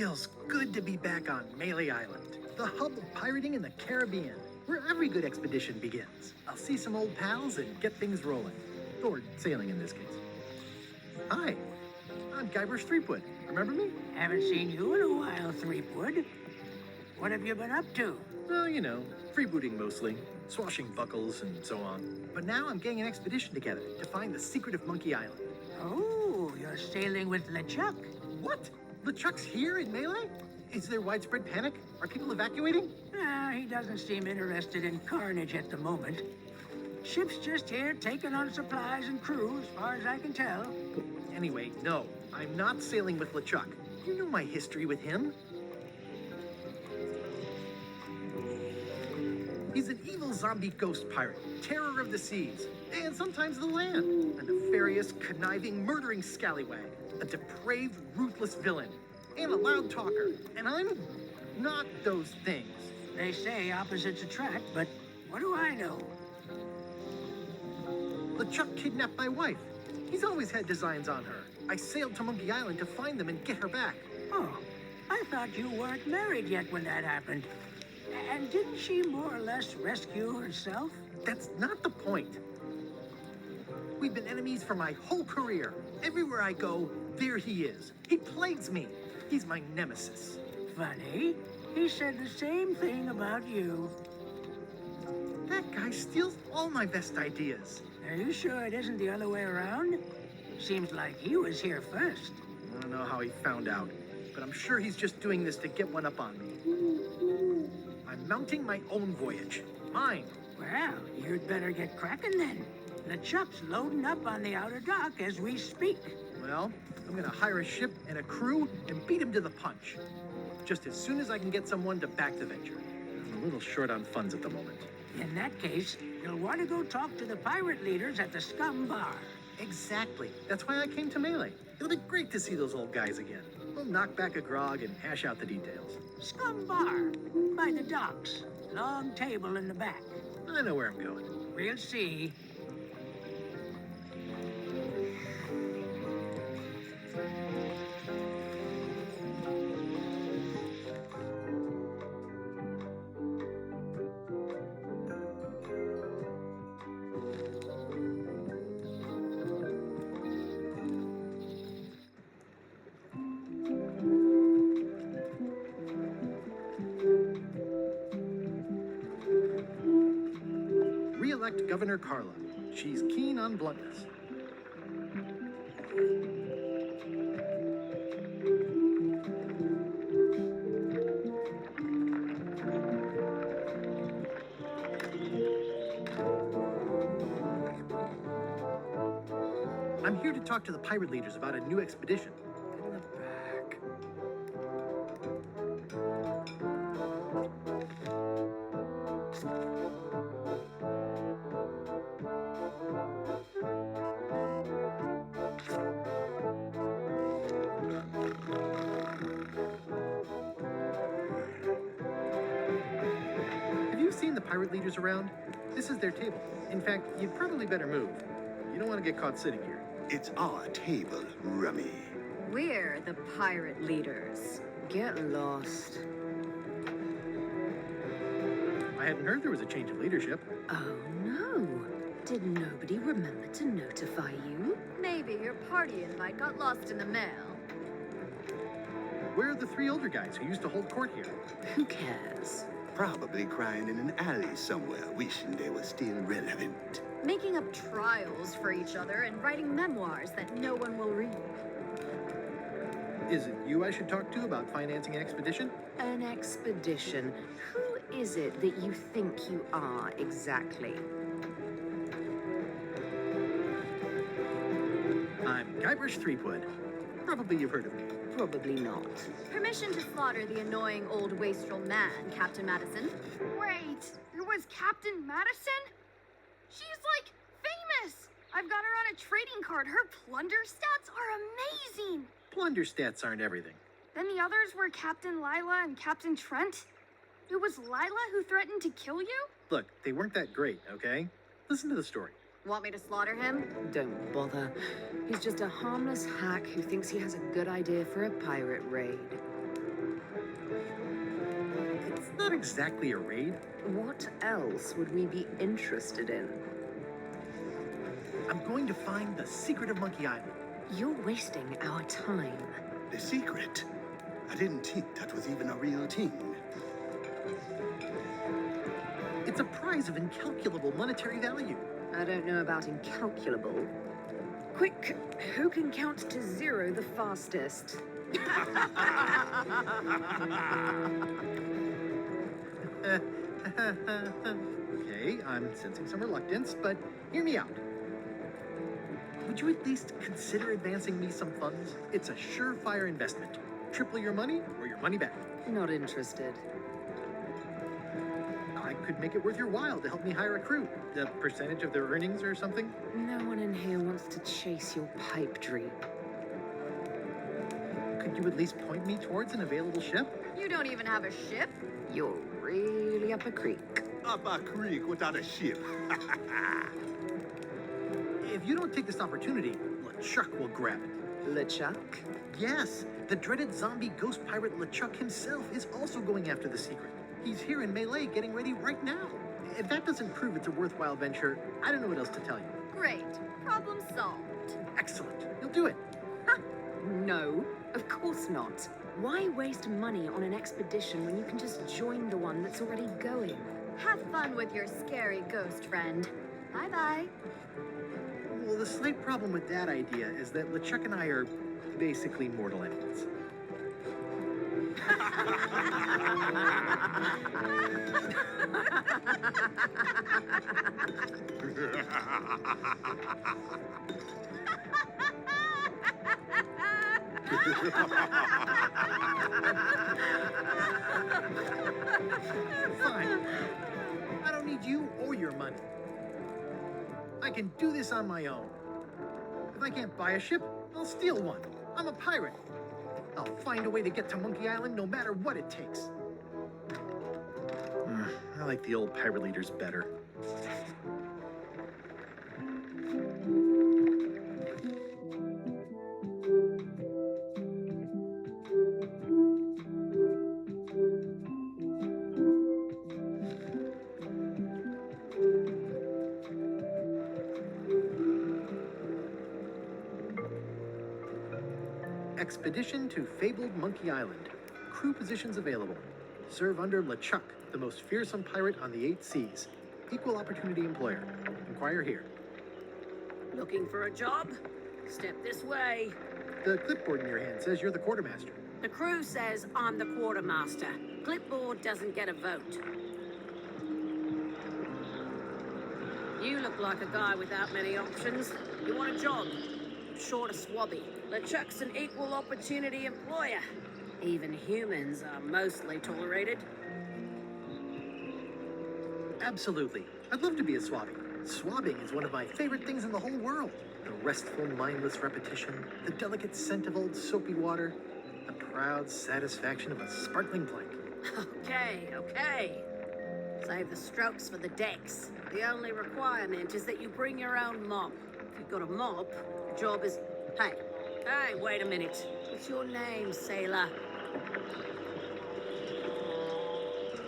feels good to be back on Melee Island, the hub of pirating in the Caribbean, where every good expedition begins. I'll see some old pals and get things rolling. Or sailing in this case. Hi, I'm Guybrush Threepwood. Remember me? Haven't seen you in a while, Threepwood. What have you been up to? Well, you know, freebooting mostly, swashbuckles and so on. But now I'm getting an expedition together to find the secret of Monkey Island. Oh, you're sailing with LeChuck. What? LeChuck's here in Melee? Is there widespread panic? Are people evacuating? He doesn't seem interested in carnage at the moment. Ship's just here taking on supplies and crew, as far as I can tell. Anyway, no, I'm not sailing with LeChuck. You know my history with him. He's an evil zombie ghost pirate, terror of the seas, and sometimes the land. A nefarious, conniving, murdering scallywag. A depraved, ruthless villain. And a loud talker. And I'm not those things. They say opposites attract, but what do I know? LeChuck kidnapped my wife. He's always had designs on her. I sailed to Monkey Island to find them and get her back. Oh, I thought you weren't married yet when that happened. And didn't she more or less rescue herself? That's not the point. We've been enemies for my whole career. Everywhere I go, there he is. He plagues me. He's my nemesis. Funny. He said the same thing about you. That guy steals all my best ideas. Are you sure it isn't the other way around? Seems like he was here first. I don't know how he found out, but I'm sure he's just doing this to get one up on me. I'm mounting my own voyage. Mine. Well, you'd better get cracking then. LeChuck's loading up on the outer dock as we speak. Well, I'm gonna hire a ship and a crew and beat him to the punch. Just as soon as I can get someone to back the venture. I'm a little short on funds at the moment. In that case, you'll want to go talk to the pirate leaders at the Scum Bar. Exactly. That's why I came to Melee. It'll be great to see those old guys again. We'll knock back a grog and hash out the details. Scum Bar, by the docks. Long table in the back. I know where I'm going. We'll see. Re-elect Governor Carla. She's keen on bluntness. I'm here to talk to the pirate leaders about a new expedition. In the back. Have you seen the pirate leaders around? This is their table. In fact, you'd probably better move. You don't want to get caught sitting here. It's our table, Rummy. We're the pirate leaders. Get lost. I hadn't heard there was a change of leadership. Oh no. Did nobody remember to notify you? Maybe your party invite got lost in the mail. Where are the three older guys who used to hold court here? Who cares? Probably crying in an alley somewhere, wishing they were still relevant. Making up trials for each other and writing memoirs that no one will read. Is it you I should talk to about financing an expedition? An expedition. Who is it that you think you are exactly? I'm Guybrush Threepwood. Probably you've heard of me. Probably not. Permission to slaughter the annoying old wastrel man, Captain Madison. Wait, it was Captain Madison? She's like famous. I've got her on a trading card. Her plunder stats are amazing. Plunder stats aren't everything. Then the others were Captain Lila and Captain Trent. It was Lila who threatened to kill you? Look, they weren't that great, okay? Listen to the story. Want me to slaughter him? Don't bother. He's just a harmless hack who thinks he has a good idea for a pirate raid. It's not exactly a raid. What else would we be interested in? I'm going to find the secret of Monkey Island. You're wasting our time. The secret? I didn't think that was even a real thing. It's a prize of incalculable monetary value. I don't know about incalculable. Quick, who can count to 0 the fastest? Okay, I'm sensing some reluctance, but hear me out. Would you at least consider advancing me some funds? It's a surefire investment. Triple your money or your money back. Not interested. I could make it worth your while to help me hire a crew. The percentage of their earnings or something? No one in here wants to chase your pipe dream. Could you at least point me towards an available ship? You don't even have a ship? You're really up a creek. Up a creek without a ship. If you don't take this opportunity, LeChuck will grab it. LeChuck? Yes, the dreaded zombie ghost pirate LeChuck himself is also going after the secret. He's here in Melee getting ready right now. If that doesn't prove it's a worthwhile venture, I don't know what else to tell you. Great. Problem solved. Excellent. You'll do it. No, of course not. Why waste money on an expedition when you can just join the one that's already going? Have fun with your scary ghost friend. Bye-bye. Well, the slight problem with that idea is that LeChuck and I are basically mortal enemies. Fine. I don't need you or your money. I can do this on my own. If I can't buy a ship, I'll steal one. I'm a pirate. I'll find a way to get to Monkey Island no matter what it takes. I like the old pirate leaders better. Expedition to fabled Monkey Island. Crew positions available. Serve under LeChuck, the most fearsome pirate on the 8 seas. Equal opportunity employer. Inquire here. Looking for a job? Step this way. The clipboard in your hand says you're the quartermaster. The crew says I'm the quartermaster. Clipboard doesn't get a vote. You look like a guy without many options. You want a job? Short of swabby. LeChuck's an equal opportunity employer. Even humans are mostly tolerated. Absolutely. I'd love to be a swabby. Swabbing is one of my favorite things in the whole world. The restful, mindless repetition, the delicate scent of old soapy water, the proud satisfaction of a sparkling plank. Okay. Save the strokes for the decks. The only requirement is that you bring your own mop. If you've got a mop, the job is... Hey, wait a minute. What's your name, sailor?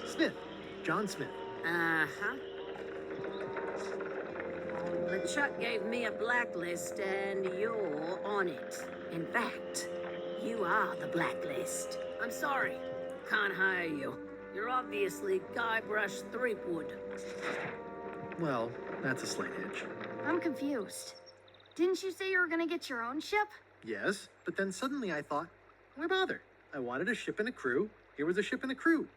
Smith. John Smith. Uh-huh. LeChuck gave me a blacklist, and you're on it. In fact, you are the blacklist. I'm sorry. Can't hire you. You're obviously Guybrush Threepwood. Well, that's a slight hitch. I'm confused. Didn't you say you were gonna get your own ship? Yes, but then suddenly I thought, why bother? I wanted a ship and a crew. Here was a ship and a crew.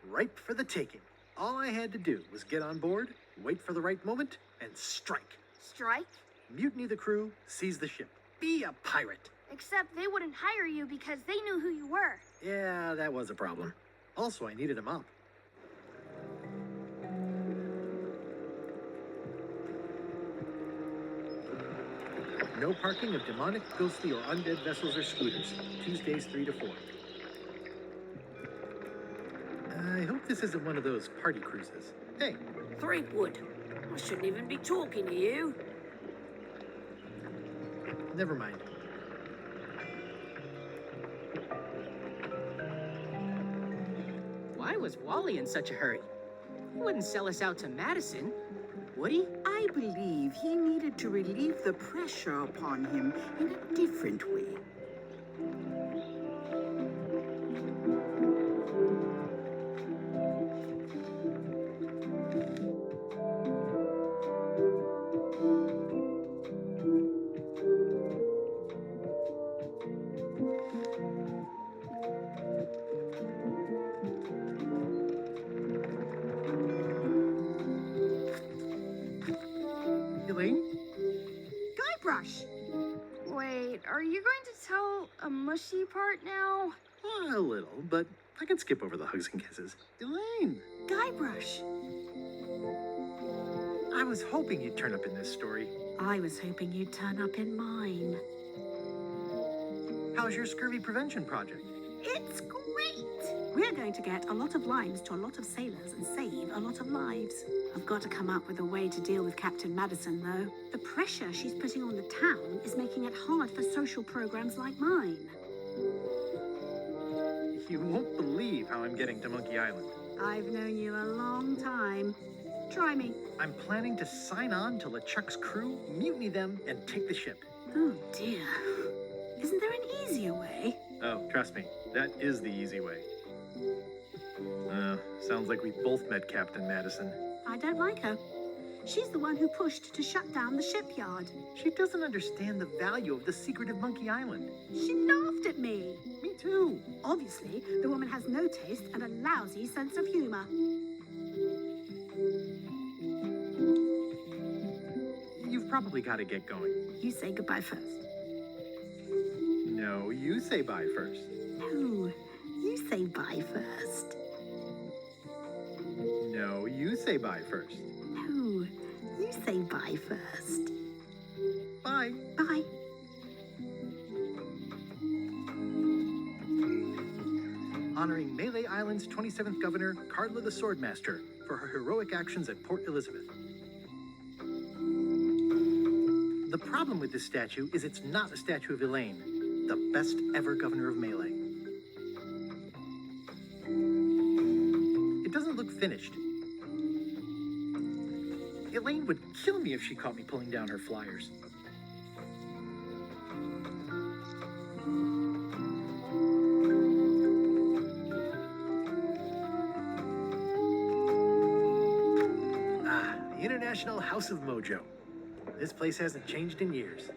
Ripe for the taking. All I had to do was get on board, wait for the right moment, and strike. Strike? Mutiny the crew, seize the ship. Be a pirate. Except they wouldn't hire you because they knew who you were. Yeah, that was a problem. Also, I needed a mop. No parking of demonic, ghostly, or undead vessels or scooters. Tuesdays 3 to 4. I hope this isn't one of those party cruises. Hey, Threepwood. I shouldn't even be talking to you. never mind. Why was Wally in such a hurry? He wouldn't sell us out to Madison, would he? I believe he needed to relieve the pressure upon him in a different way. Elaine? Guybrush! Wait, are you going to tell a mushy part now? A little, but I can skip over the hugs and kisses. Elaine! Guybrush! I was hoping you'd turn up in this story. I was hoping you'd turn up in mine. How's your scurvy prevention project? It's great! We're going to get a lot of limes to a lot of sailors and save a lot of lives. I've got to come up with a way to deal with Captain Madison, though. The pressure she's putting on the town is making it hard for social programs like mine. You won't believe how I'm getting to Monkey Island. I've known you a long time. Try me. I'm planning to sign on to LeChuck's crew, mutiny them, and take the ship. Oh, dear. Isn't there an easier way? Oh, trust me, that is the easy way. Sounds like we both met Captain Madison. I don't like her. She's the one who pushed to shut down the shipyard. She doesn't understand the value of the secret of Monkey Island. She laughed at me. Me too. Obviously, the woman has no taste and a lousy sense of humor. You've probably got to get going. You say goodbye first. No, you say bye first. No, you say bye first. No, you say bye first. No, you say bye first. Bye. Bye. Honoring Melee Island's 27th Governor, Cardla the Swordmaster, for her heroic actions at Port Elizabeth. The problem with this statue is it's not a statue of Elaine, the best ever governor of Melee. It doesn't look finished. Elaine would kill me if she caught me pulling down her flyers. The International House of Mojo. This place hasn't changed in years.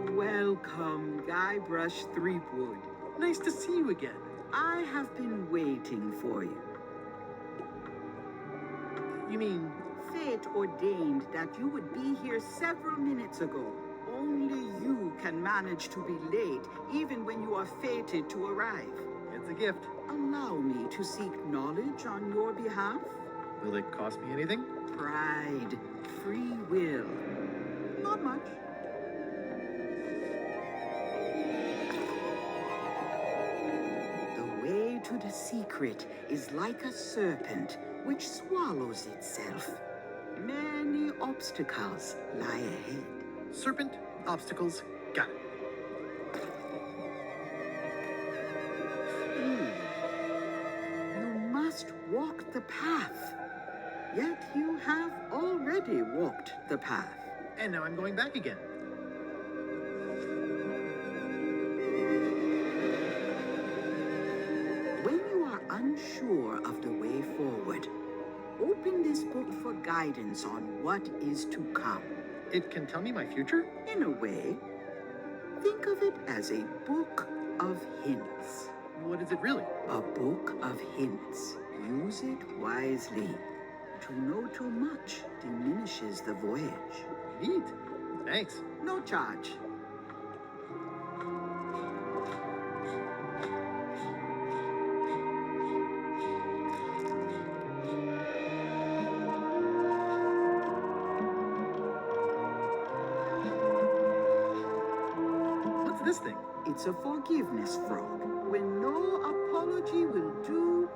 Welcome, Guybrush Threepwood. Nice to see you again. I have been waiting for you. You mean, Fate ordained that you would be here several minutes ago. Only you can manage to be late, even when you are fated to arrive. it's a gift. Allow me to seek knowledge on your behalf. Will it cost me anything? Pride, free will. Not much. The way to the secret is like a serpent which swallows itself. Many obstacles lie ahead. Serpent, obstacles, got it. You must walk the path. Yet you have already walked the path. And now I'm going back again. When you are unsure of the way forward, open this book for guidance on what is to come. It can tell me my future? In a way, think of it as a book of hints. What is it really? A book of hints. Use it wisely. To know too much diminishes the voyage. Neat. Thanks. No charge. What's this thing? It's a forgiveness frog. When no apology will do,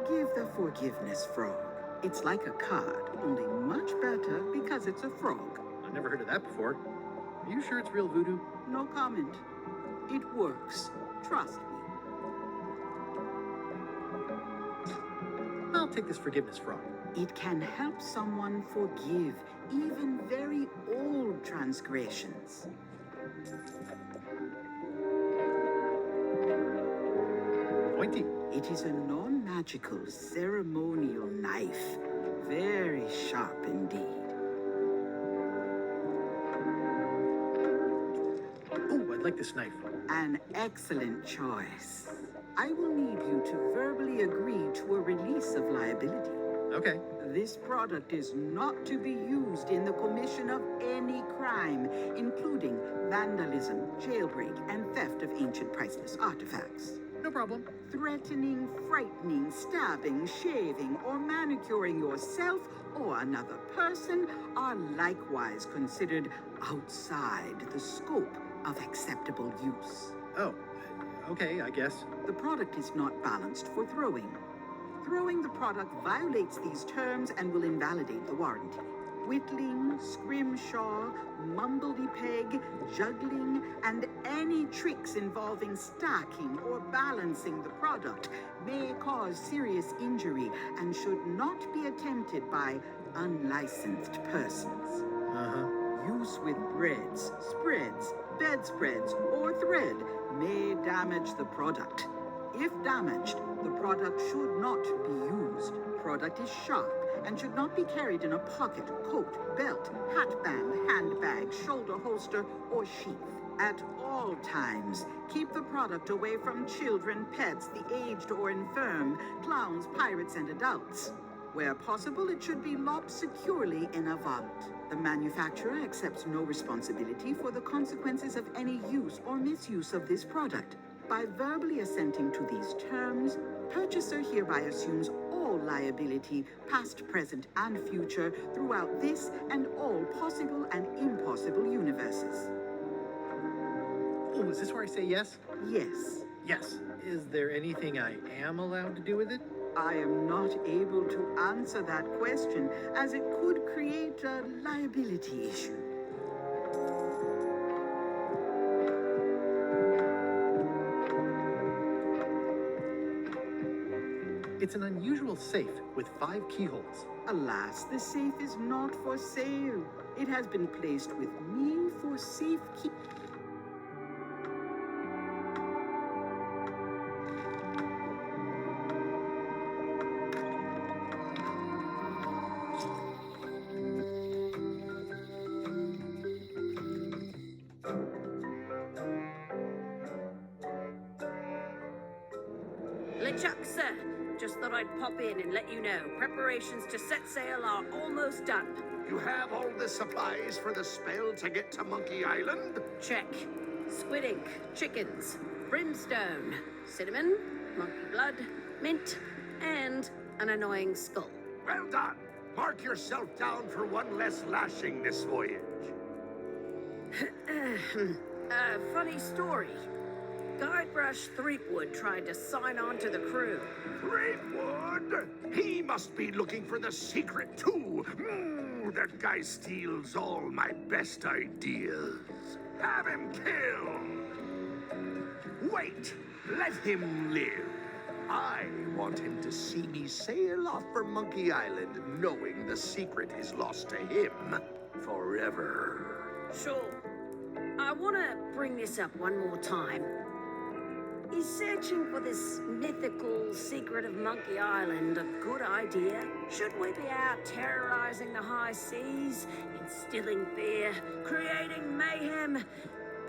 give the forgiveness frog. It's like a card, only much better because it's a frog. I've never heard of that before. Are you sure it's real voodoo? No comment. It works. Trust me. take this forgiveness frog. It can help someone forgive even very old transgressions. Pointy. It is a non-magical ceremonial knife. Very sharp indeed. Oh, I'd like this knife. An excellent choice. I will need you to verbally agree to a release of liability. Okay. This product is not to be used in the commission of any crime, including vandalism, jailbreak, and theft of ancient priceless artifacts. No problem. Threatening, frightening, stabbing, shaving, or manicuring yourself or another person are likewise considered outside the scope of acceptable use. Oh, okay, I guess. The product is not balanced for throwing. Throwing the product violates these terms and will invalidate the warranty. Whittling, scrimshaw, mumbledy-peg, juggling, and any tricks involving stacking or balancing the product may cause serious injury and should not be attempted by unlicensed persons. Uh-huh. Use with breads, spreads, bedspreads, or thread may damage the product. If damaged, the product should not be used. Product is sharp and should not be carried in a pocket, coat, belt, hatband, handbag, shoulder holster, or sheath. At all times, keep the product away from children, pets, the aged or infirm, clowns, pirates, and adults. Where possible, it should be locked securely in a vault. The manufacturer accepts no responsibility for the consequences of any use or misuse of this product. By verbally assenting to these terms, purchaser hereby assumes all liability, past, present, and future, throughout this and all possible and impossible universes. Oh, is this where I say yes? Yes, Yes. Is there anything I am allowed to do with it? I am not able to answer that question, as it could create a liability issue. It's an unusual safe with 5 keyholes. Alas, the safe is not for sale. It has been placed with me for safekeeping. LeChuck, sir. Just thought I'd pop in and let you know. Preparations to set sail are almost done. You have all the supplies for the spell to get to Monkey Island? Check. Squid ink, chickens, brimstone, cinnamon, monkey blood, mint, and an annoying skull. Well done. Mark yourself down for one less lashing this voyage. Funny story. Guybrush Threepwood tried to sign on to the crew. Threepwood? He must be looking for the secret, too. That guy steals all my best ideas. Have him killed. Wait, let him live. I want him to see me sail off for Monkey Island, knowing the secret is lost to him forever. Sure. I want to bring this up one more time. Is searching for this mythical secret of Monkey Island a good idea? Should we be out terrorizing the high seas, instilling fear, creating mayhem,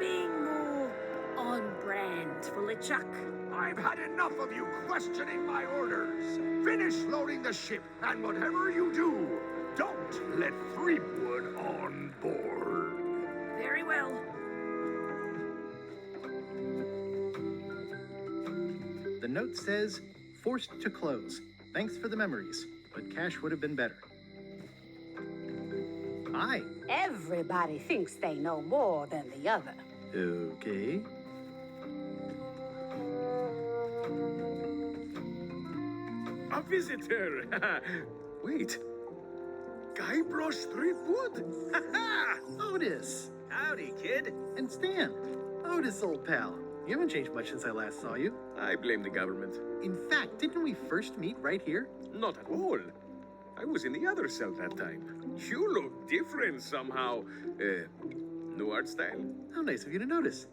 being more on brand for LeChuck? I've had enough of you questioning my orders. Finish loading the ship, and whatever you do, don't let Threepwood on board. Very well. The note says, forced to close. Thanks for the memories, but cash would have been better. Hi. Everybody thinks they know more than the other. Okay. A visitor. Wait. Guybrush Threepwood? Otis! Howdy, kid. And Stan. Otis, old pal. You haven't changed much since I last saw you. I blame the government. In fact, didn't we first meet right here? Not at all. I was in the other cell that time. You look different somehow. New art style? How nice of you to notice.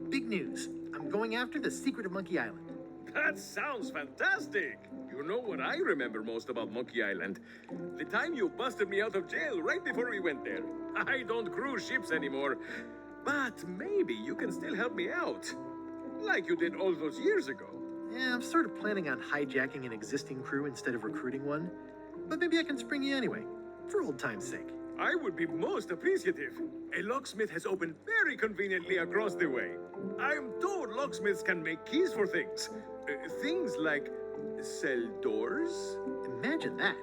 Big news. I'm going after the secret of Monkey Island. That sounds fantastic. You know what I remember most about Monkey Island? The time you busted me out of jail right before we went there. I don't cruise ships anymore. But maybe you can still help me out. Like you did all those years ago. Yeah, I'm sort of planning on hijacking an existing crew instead of recruiting one. But maybe I can spring you anyway, for old time's sake. I would be most appreciative. A locksmith has opened very conveniently across the way. I am told locksmiths can make keys for things. Things like cell doors. Imagine that.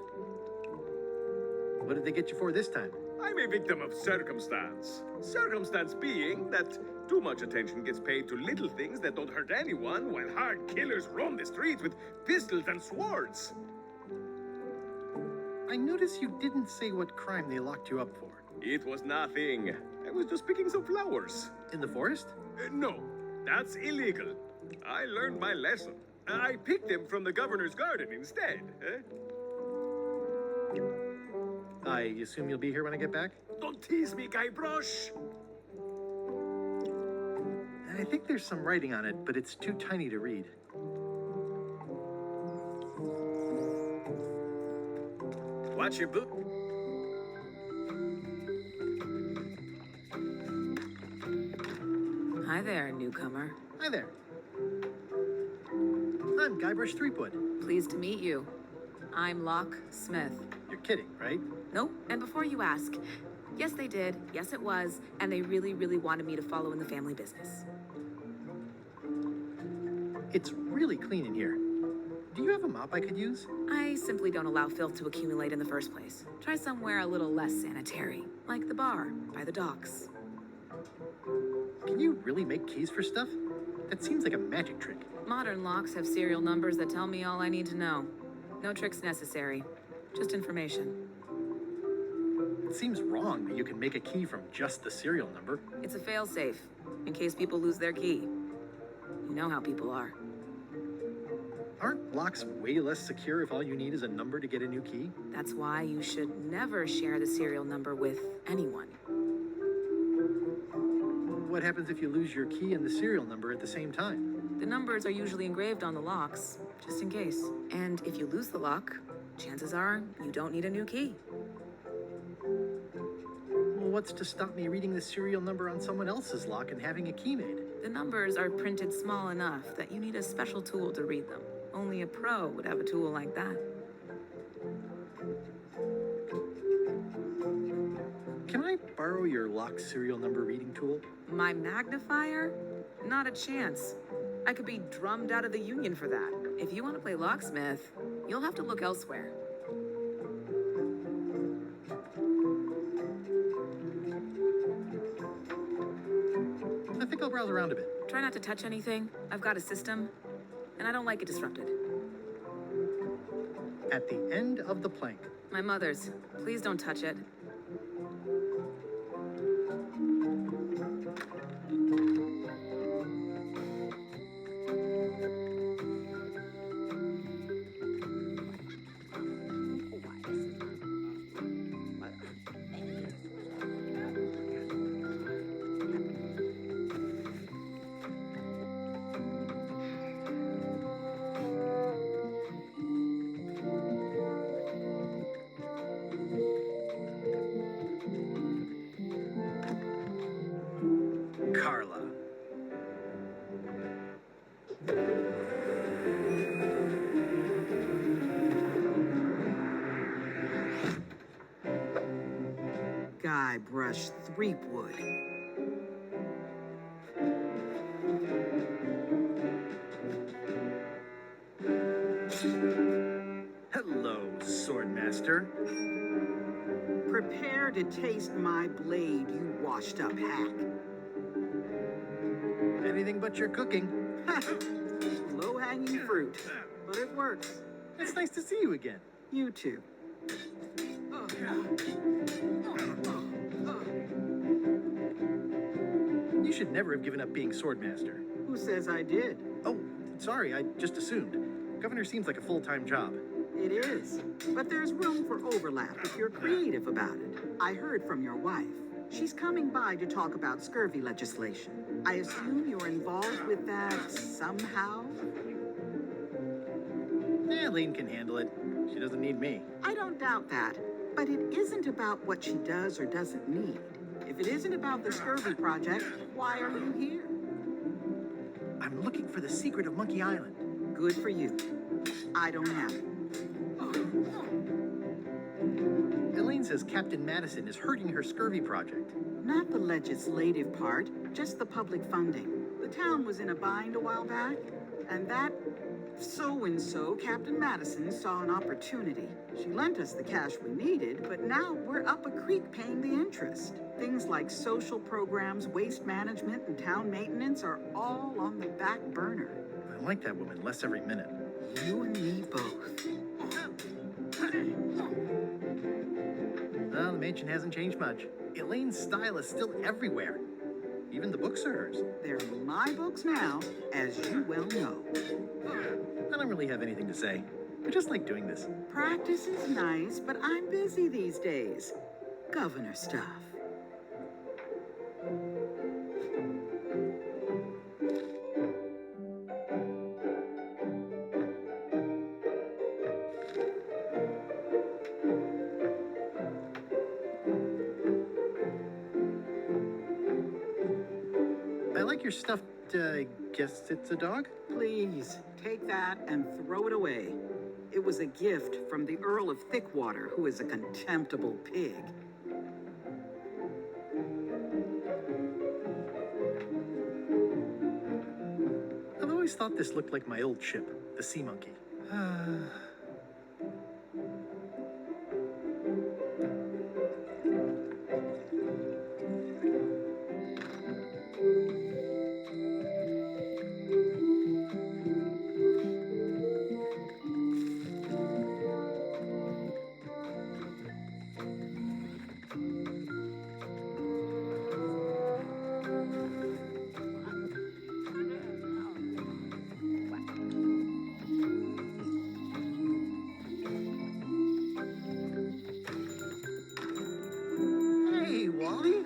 What did they get you for this time? I'm a victim of circumstance. Circumstance being that too much attention gets paid to little things that don't hurt anyone while hard killers roam the streets with pistols and swords. I notice you didn't say what crime they locked you up for. It was nothing. I was just picking some flowers. In the forest? No, that's illegal. I learned my lesson. I picked them from the governor's garden instead. I assume you'll be here when I get back? Don't tease me, Guybrush. I think there's some writing on it, but it's too tiny to read. Watch your boot. Hi there, newcomer. Hi there. I'm Guybrush Threepwood. Pleased to meet you. I'm Locke Smith. You're kidding, right? Nope, and before you ask, yes they did, yes it was, and they really, really wanted me to follow in the family business. It's really clean in here. Do you have a mop I could use? I simply don't allow filth to accumulate in the first place. Try somewhere a little less sanitary, like the bar by the docks. Can you really make keys for stuff? That seems like a magic trick. Modern locks have serial numbers that tell me all I need to know. No tricks necessary, just information. It seems wrong that you can make a key from just the serial number. It's a failsafe, in case people lose their key. You know how people are. Aren't locks way less secure if all you need is a number to get a new key? That's why you should never share the serial number with anyone. What happens if you lose your key and the serial number at the same time? The numbers are usually engraved on the locks, just in case. And if you lose the lock, chances are you don't need a new key. Well, what's to stop me reading the serial number on someone else's lock and having a key made? The numbers are printed small enough that you need a special tool to read them. Only a pro would have a tool like that. Can I borrow your lock serial number reading tool? My magnifier? Not a chance. I could be drummed out of the union for that. If you want to play locksmith, you'll have to look elsewhere. I think I'll browse around a bit. Try not to touch anything. I've got a system, and I don't like it disrupted. At the end of the plank. My mother's. Please don't touch it. Carla. Guybrush Threepwood. Hello, Swordmaster. Prepare to taste my blade, you washed up hack. Anything but your cooking. Low-hanging fruit, but it works. It's nice to see you again. You too. You You should never have given up being swordmaster. Who says I did? Oh, sorry, I just assumed. Governor seems like a full-time job. It is. But there's room for overlap if you're creative about it. I heard from your wife. She's coming by to talk about scurvy legislation. I assume you're involved with that somehow? Elaine can handle it. She doesn't need me. I don't doubt that. But it isn't about what she does or doesn't need. If it isn't about the scurvy project, why are you here? I'm looking for the secret of Monkey Island. Good for you. I don't have it. Elaine says Captain Madison is hurting her scurvy project. Not the legislative part, just the public funding. The town was in a bind a while back, and that so-and-so, Captain Madison, saw an opportunity. She lent us the cash we needed, but now we're up a creek paying the interest. Things like social programs, waste management, and town maintenance are all on the back burner. I like that woman less every minute. You and me both. Well, the mansion hasn't changed much. Elaine's style is still everywhere. Even the books are hers. They're my books now, as you well know. I don't really have anything to say. I just like doing this. Practice is nice, but I'm busy these days. Governor stuff. I like your stuffed, guess it's a dog? Please, take that and throw it away. It was a gift from the Earl of Thickwater, who is a contemptible pig. I've always thought this looked like my old ship, the Sea Monkey. Hey, Wally.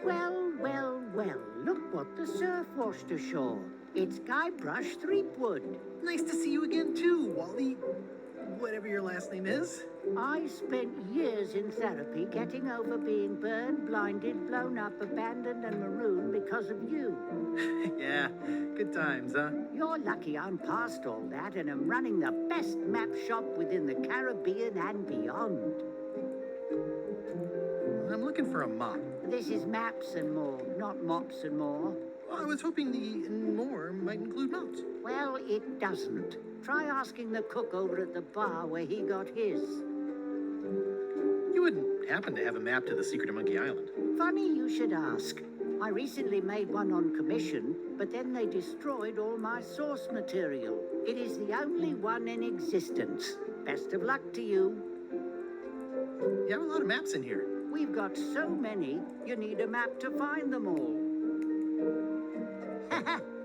Well, well, well, look what the surf washed ashore. It's Guybrush Threepwood. Nice to see you again, too, Wally. Whatever your last name is. I spent years in therapy getting over being burned, blinded, blown up, abandoned, and marooned because of you. Yeah, good times, huh? You're lucky I'm past all that and am running the best map shop within the Caribbean and beyond. I'm looking for a mop. This is maps and more, not mops and more. Well, I was hoping the more might include mops. Well, it doesn't. Try asking the cook over at the bar where he got his. You wouldn't happen to have a map to the secret of Monkey Island. Funny you should ask. I recently made one on commission, but then they destroyed all my source material. It is the only one in existence. Best of luck to you. You have a lot of maps in here. We've got so many, you need a map to find them all.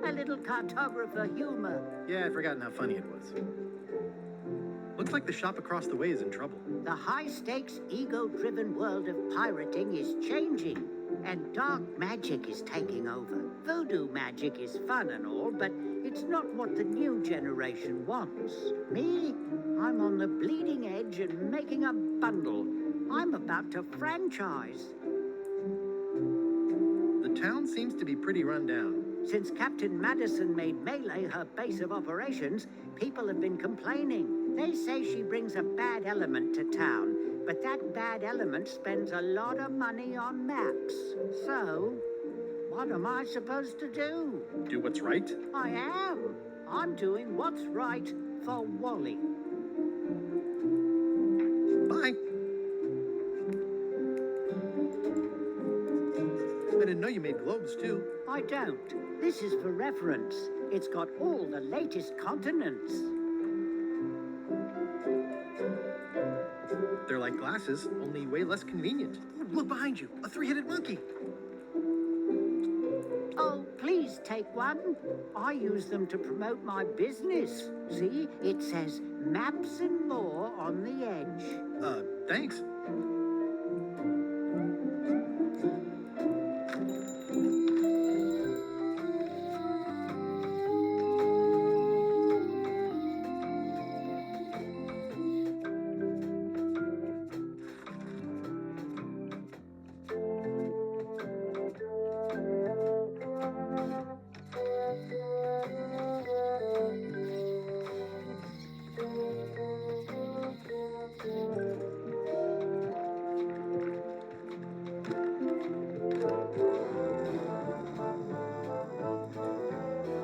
A little cartographer humor. Yeah, I'd forgotten how funny it was. Looks like the shop across the way is in trouble. The high-stakes, ego-driven world of pirating is changing, and dark magic is taking over. Voodoo magic is fun and all, but it's not what the new generation wants. Me, I'm on the bleeding edge and making a bundle. I'm about to franchise. The town seems to be pretty run down. Since Captain Madison made Melee her base of operations, people have been complaining. They say she brings a bad element to town, but that bad element spends a lot of money on maps. So, what am I supposed to do? Do what's right? I am. I'm doing what's right for Wally. Bye. I didn't know you made globes, too. I don't. This is for reference. It's got all the latest continents. They're like glasses, only way less convenient. Ooh, look behind you, a three-headed monkey. just take one. I use them to promote my business. See, it says maps and more on the edge. Thanks.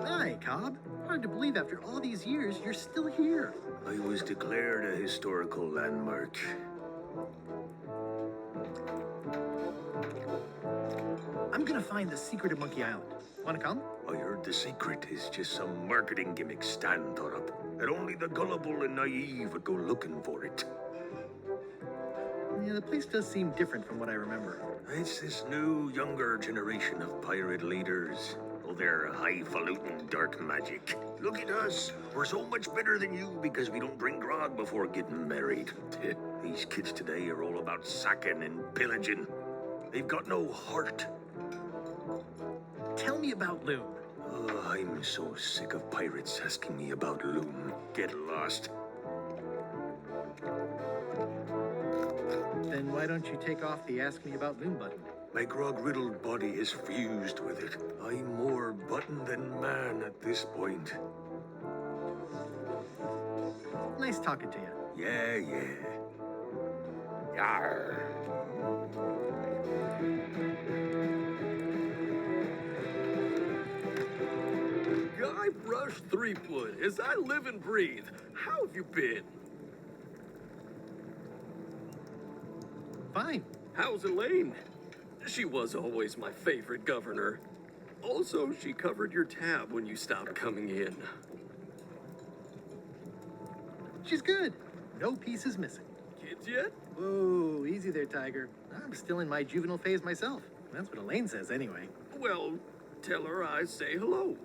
Hi, Cobb. Hard to believe after all these years you're still here. I was declared a historical landmark. I'm gonna find the secret of Monkey Island. Wanna come? I heard the secret is just some marketing gimmick Stan thought up. That only the gullible and naive would go looking for it. Yeah, the place does seem different from what I remember. It's this new, younger generation of pirate leaders. Oh, they're highfalutin dark magic. Look at us. We're so much better than you because we don't drink grog before getting married. These kids today are all about sacking and pillaging. They've got no heart. Tell me about Loon. Oh, I'm so sick of pirates asking me about Loom. Get lost. Then why don't you take off the Ask Me About Loon button? My grog-riddled body is fused with it. I'm more button than man at this point. Nice talking to you. Yeah. Yarr. Guybrush Threepwood, as I live and breathe, how have you been? Fine. How's Elaine? She was always my favorite governor. Also, she covered your tab when you stopped coming in. She's good. No pieces missing. Kids yet? Whoa, easy there, Tiger. I'm still in my juvenile phase myself. That's what Elaine says anyway. Well, tell her I say hello.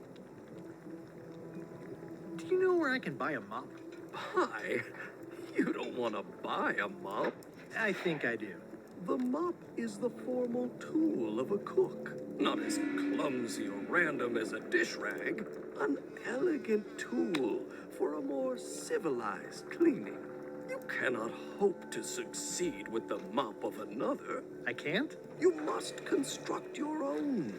Do you know where I can buy a mop? Buy? You don't want to buy a mop. I think I do. The mop is the formal tool of a cook. Not as clumsy or random as a dish rag. An elegant tool for a more civilized cleaning. You cannot hope to succeed with the mop of another. I can't? You must construct your own.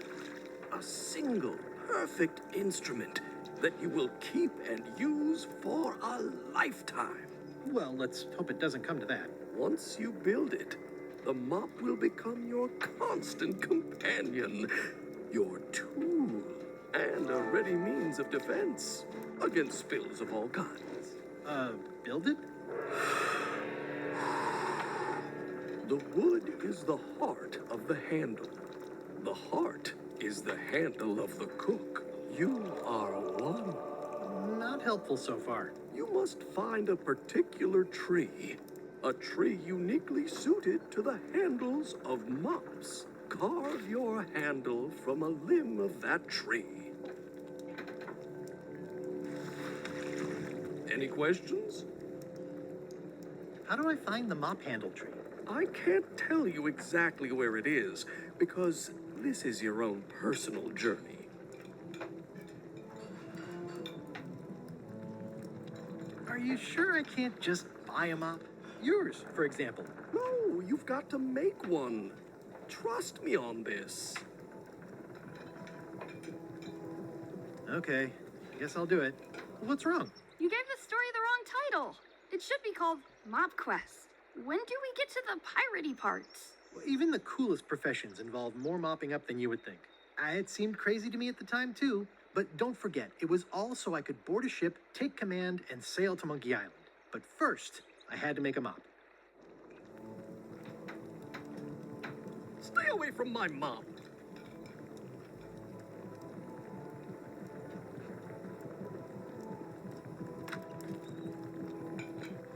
A single, perfect instrument that you will keep and use for a lifetime. Well, let's hope it doesn't come to that. Once you build it, the mop will become your constant companion, your tool, and a ready means of defense against spills of all kinds. Build it? The wood is the heart of the handle. The heart is the handle of the cook. You are one. Not helpful so far. You must find a particular tree. A tree uniquely suited to the handles of mops. Carve your handle from a limb of that tree. Any questions? How do I find the mop handle tree? I can't tell you exactly where it is, because this is your own personal journey. Are you sure I can't just buy a mop? Yours, for example. No, you've got to make one. Trust me on this. Okay, I guess I'll do it. What's wrong? You gave the story the wrong title. It should be called Mop Quest. When do we get to the piratey parts? Well, even the coolest professions involve more mopping up than you would think. It seemed crazy to me at the time, too. But don't forget, it was all so I could board a ship, take command, and sail to Monkey Island. But first, I had to make a mop. Stay away from my mop.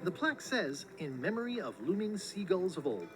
The plaque says, in memory of looming seagulls of old.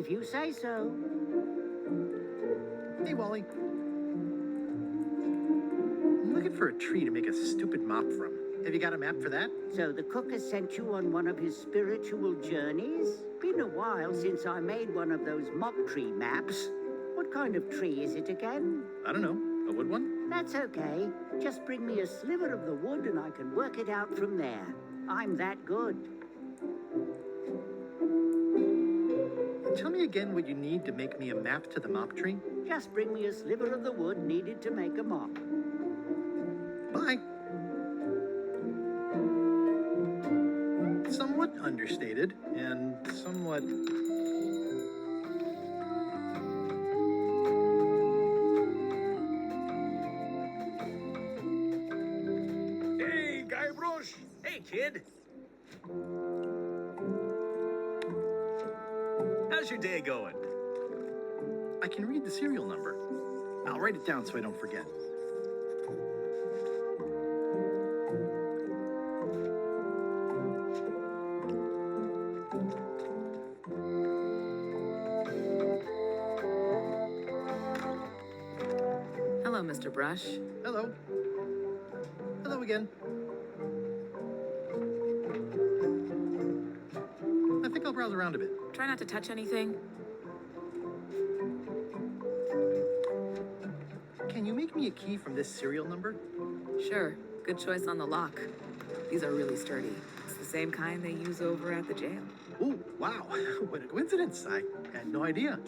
If you say so. Hey, Wally. I'm looking for a tree to make a stupid mop from. Have you got a map for that? So the cook has sent you on one of his spiritual journeys? Been a while since I made one of those mop tree maps. What kind of tree is it again? I don't know. A wood one? That's okay. Just bring me a sliver of the wood and I can work it out from there. I'm that good. Tell me again what you need to make me a map to the mop tree. Just bring me a sliver of the wood needed to make a mop. Bye. Somewhat understated and somewhat... Hey, Guybrush! Hey, kid. How's your day going? I can read the serial number. I'll write it down so I don't forget. Hello, Mr. Brush. Hello. Hello again. I think I'll browse around a bit. Try not to touch anything. Can you make me a key from this serial number? Sure. Good choice on the lock. These are really sturdy. It's the same kind they use over at the jail. Ooh, wow. What a coincidence. I had no idea.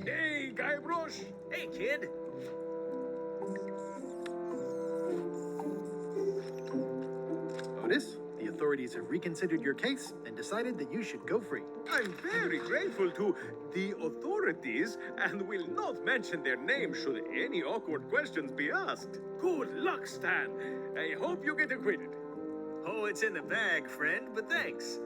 Hey, Guybrush! Hey, kid. Otis, the authorities have reconsidered your case and decided that you should go free. I'm very grateful to the authorities and will not mention their name should any awkward questions be asked. Good luck, Stan. I hope you get acquitted. Oh, it's in the bag, friend, but thanks.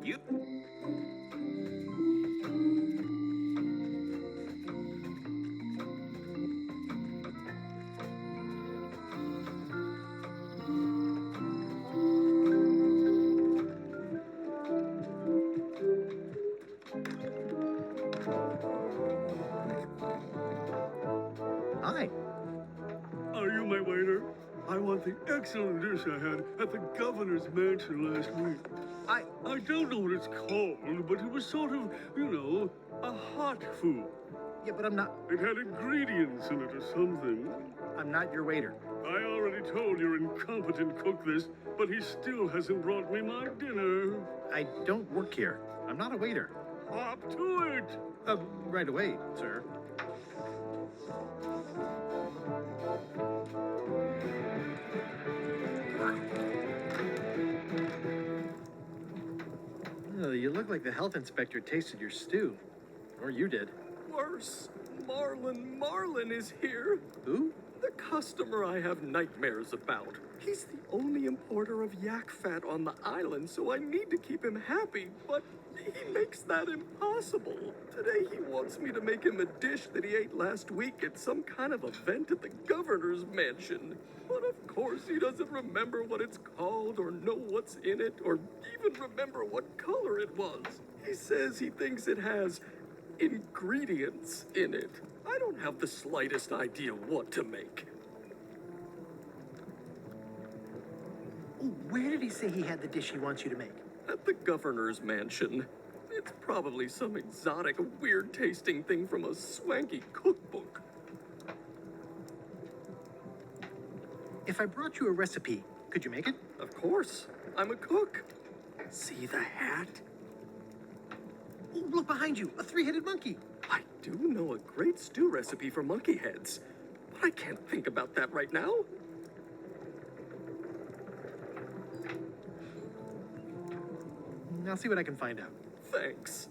You... Hi. Are you my waiter? I want the excellent dish I had at the governor's mansion last week. I don't know what it's called, but it was sort of, a hot food. Yeah, but I'm not... It had ingredients in it or something. I'm not your waiter. I already told your incompetent cook this, but he still hasn't brought me my dinner. I don't work here. I'm not a waiter. Hop to it! Right away, sir. Oh, you look like the health inspector tasted your stew. Or you did. Worse. Marlin is here. Who? The customer I have nightmares about. He's the only importer of yak fat on the island, so I need to keep him happy, but he makes that impossible. Today he wants me to make him a dish that he ate last week at some kind of event at the governor's mansion. But of course he doesn't remember what it's called or know what's in it or even remember what color it was. He says he thinks it has ingredients in it. I don't have the slightest idea what to make. Ooh, where did he say he had the dish he wants you to make? At the governor's mansion. It's probably some exotic, weird-tasting thing from a swanky cookbook. If I brought you a recipe, could you make it? Of course. I'm a cook. See the hat? Ooh, look behind you, a three-headed monkey. I do know a great stew recipe for monkey heads, but I can't think about that right now. I'll see what I can find out. Thanks.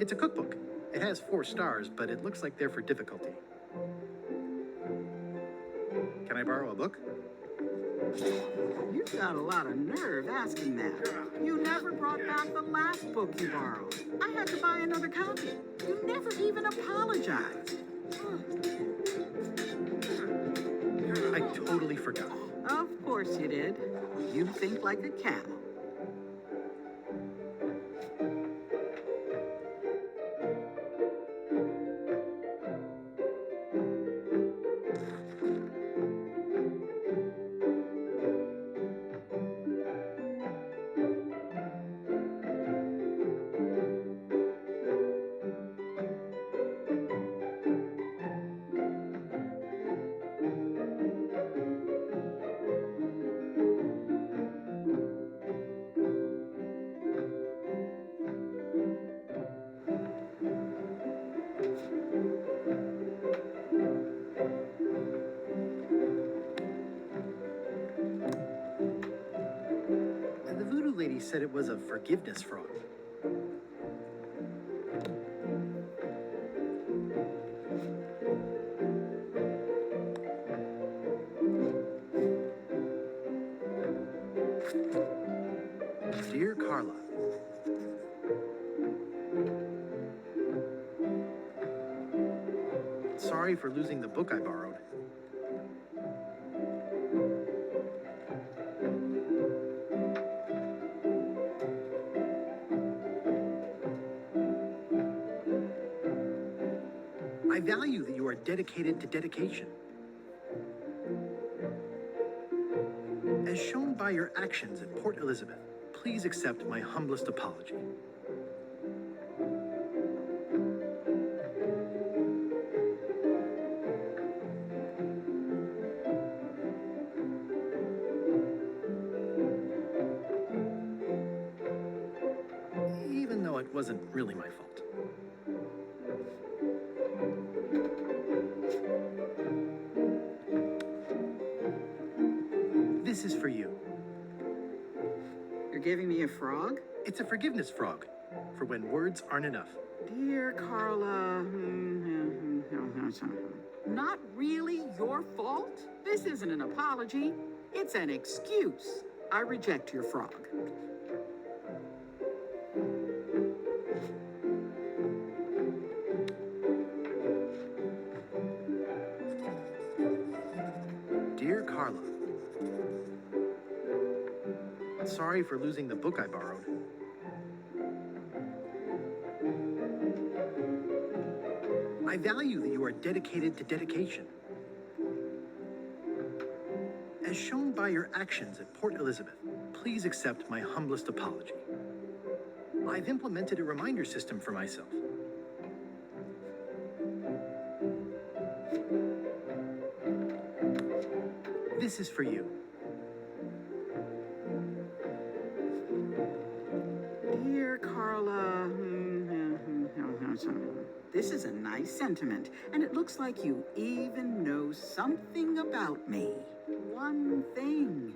It's a cookbook. It has 4 stars, but it looks like they're for difficulty. Can I borrow a book? You've got a lot of nerve asking that. You never brought back the last book you borrowed. I had to buy another copy. You never even apologized. I totally forgot. Of course you did. You think like a cat. The voodoo lady said it was a forgiveness frog. Dear Carla, sorry for losing the book I borrowed. I value that you are dedicated to dedication. As shown by your actions at Port Elizabeth, please accept my humblest apology. Even though it wasn't really my fault. This is for you. You're giving me a frog? It's a forgiveness frog, for when words aren't enough. Dear Carla, not really your fault. This isn't an apology. It's an excuse. I reject your frog. Dear Carla, sorry for losing the book I borrowed. I value that you are dedicated to dedication. As shown by your actions at Port Elizabeth, please accept my humblest apology. I've implemented a reminder system for myself. This is for you. Dear Carla, this is a nice sentiment, and it looks like you even know something about me. One thing.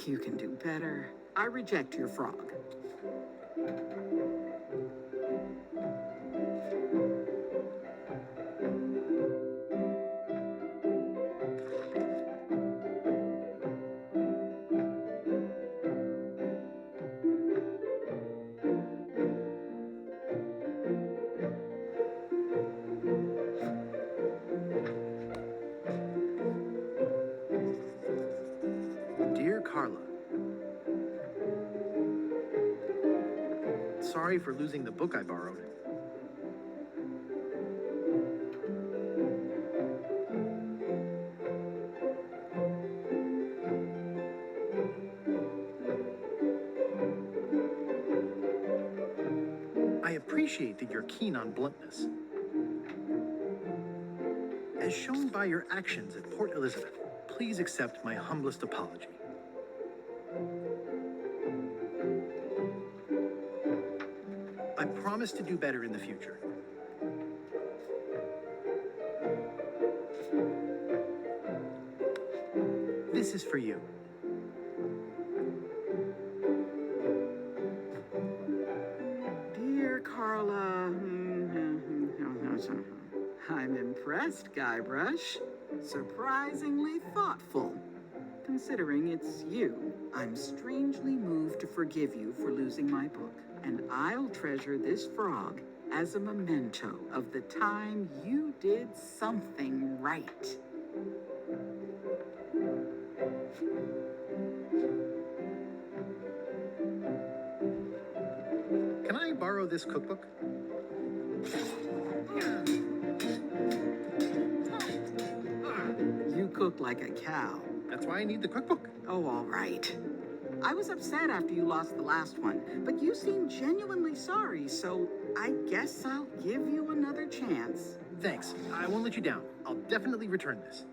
You can do better. I reject your frog. Dear Carla, sorry for losing the book I borrowed. I appreciate that you're keen on bluntness. As shown by your actions at Port Elizabeth, please accept my humblest apology. I promise to do better in the future. This is for you. Dear Carla, best, Guybrush. Surprisingly thoughtful. Considering it's you, I'm strangely moved to forgive you for losing my book. And I'll treasure this frog as a memento of the time you did something right. Can I borrow this cookbook? You cook like a cow. That's why I need the cookbook. Oh, all right. I was upset after you lost the last one, but you seemed genuinely sorry, so I guess I'll give you another chance. Thanks. I won't let you down. I'll definitely return this.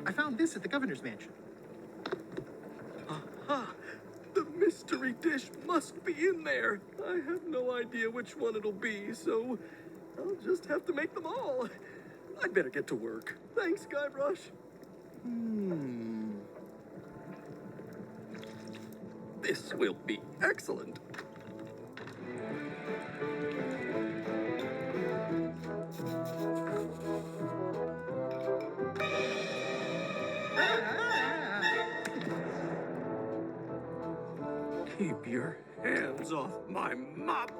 I found this at the governor's mansion. Aha! The mystery dish must be in there. I have no idea which one it'll be, so I'll just have to make them all. I'd better get to work. Thanks, Guybrush. This will be excellent. Keep your hands off my mop.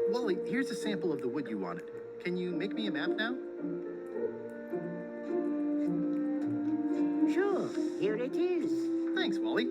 Wally, here's a sample of the wood you wanted. Can you make me a map now? Sure, here it is. Thanks, Wally.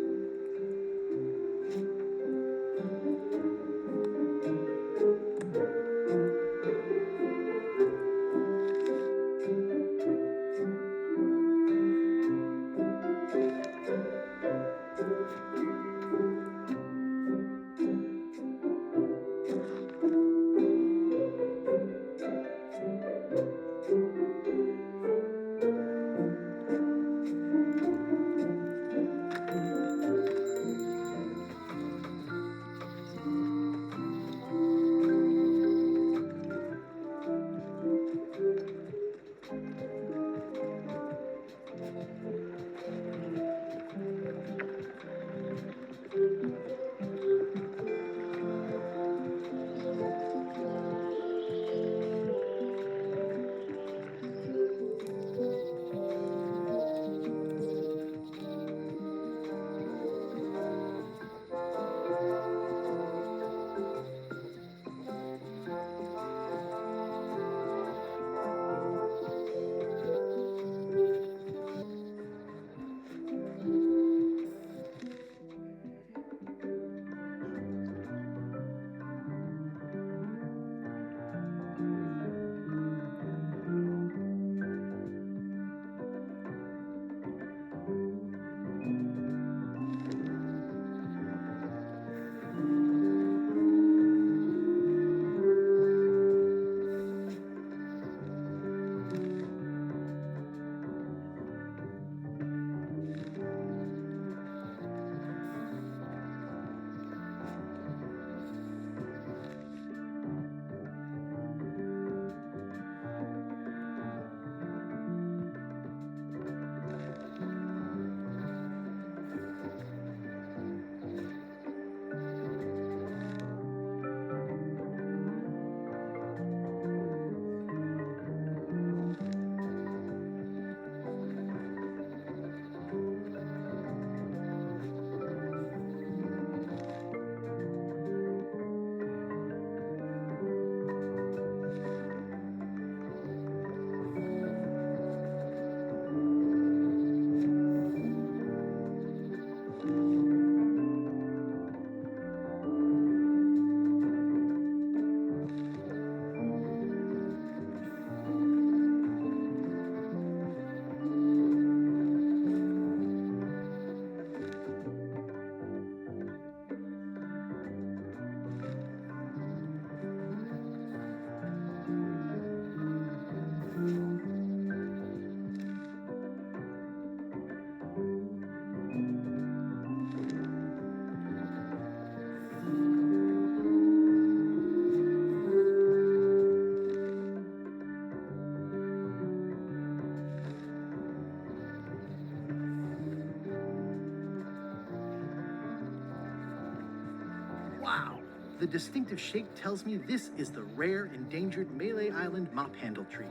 The distinctive shape tells me this is the rare, endangered Malay Island mop handle tree.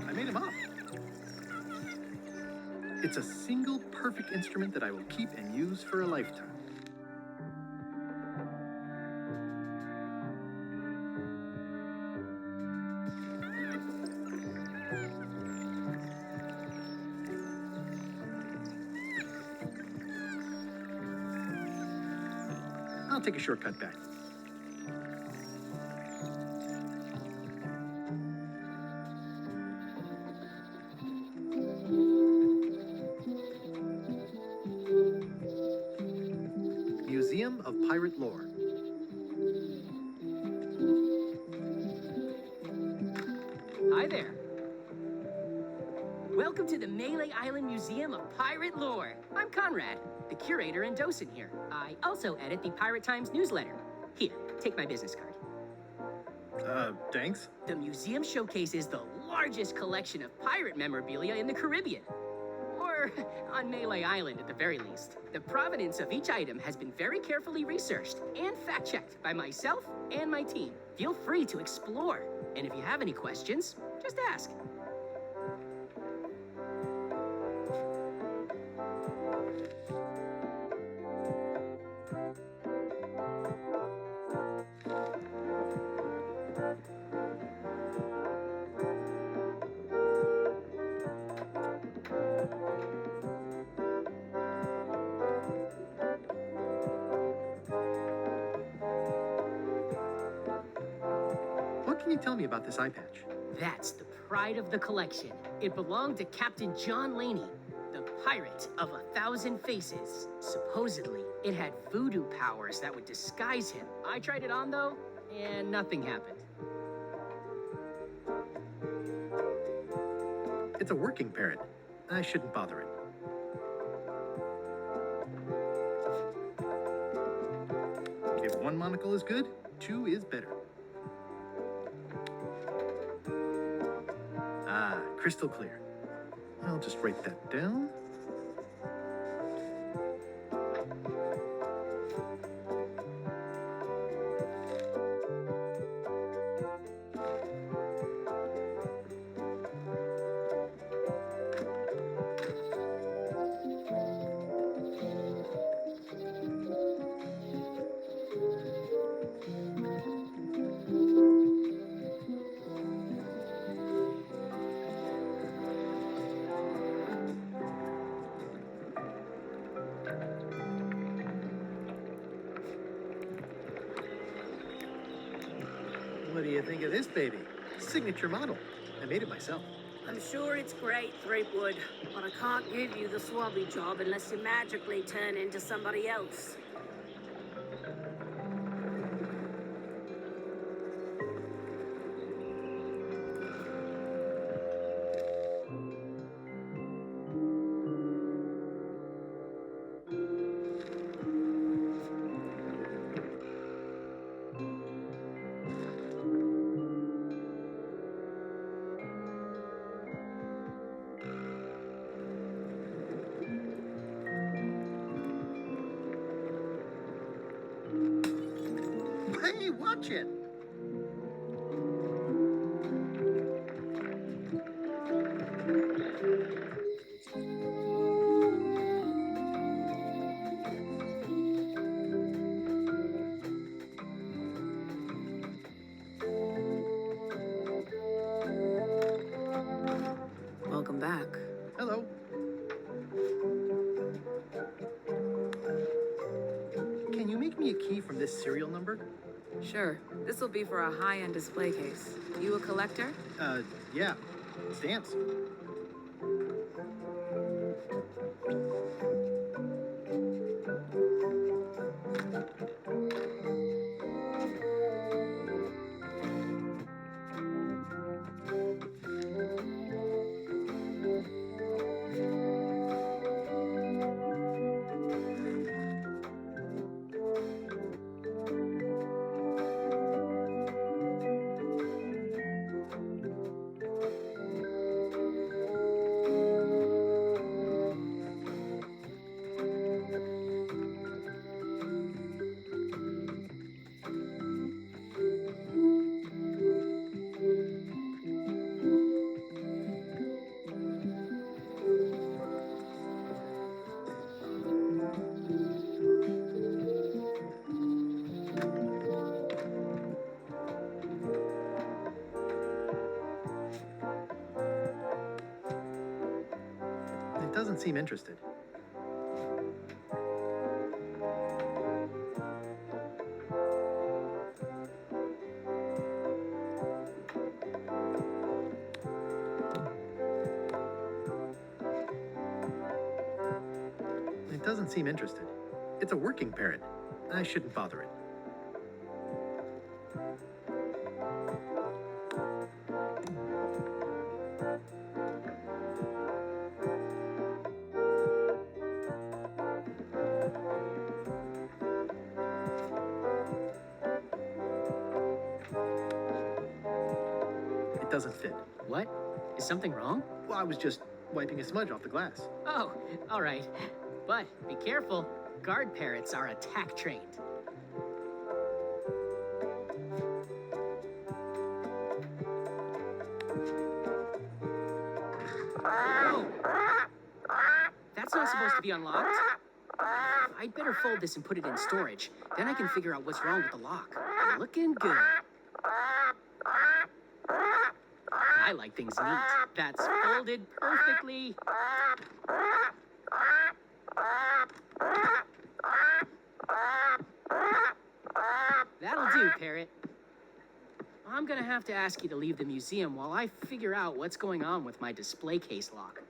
I made him up. It's a single perfect instrument that I will keep and use for a lifetime. I'll take a shortcut back. Museum of Pirate Lore. Hi there. Welcome to the Malay Island Museum of Pirate Lore. I'm Conrad, the curator and docent here. I also edit the Pirate Times newsletter. Here, take my business card. Thanks. The museum showcases the largest collection of pirate memorabilia in the Caribbean. Or on Malay Island at the very least. The provenance of each item has been very carefully researched and fact-checked by myself and my team. Feel free to explore. And if you have any questions, just ask. What can you tell me about this eye patch? That's the pride of the collection. It belonged to Captain John Laney, the pirate of 1,000 faces. Supposedly, it had voodoo powers that would disguise him. I tried it on though, and nothing happened. It's a working parrot. I shouldn't bother it. If one monocle is good, two is better. Ah, crystal clear. I'll just write that down. What do you think of this baby? Signature model. I made it myself. I'm sure it's great, Threepwood, but I can't give you the swabby job unless you magically turn into somebody else. Hey, watch it! me a key from this serial number? Sure. This will be for a high-end display case. You a collector? Yeah. Stamps. It doesn't seem interested. It doesn't seem interested. It's a working parrot. I shouldn't bother it. It doesn't fit. What? Is something wrong? Well, I was just wiping a smudge off the glass. Oh, all right. But be careful. Guard parrots are attack trained. Whoa! That's not supposed to be unlocked. I'd better fold this and put it in storage. Then I can figure out what's wrong with the lock. Looking good. I like things neat. That's folded perfectly. That'll do, Parrot. I'm gonna have to ask you to leave the museum while I figure out what's going on with my display case lock.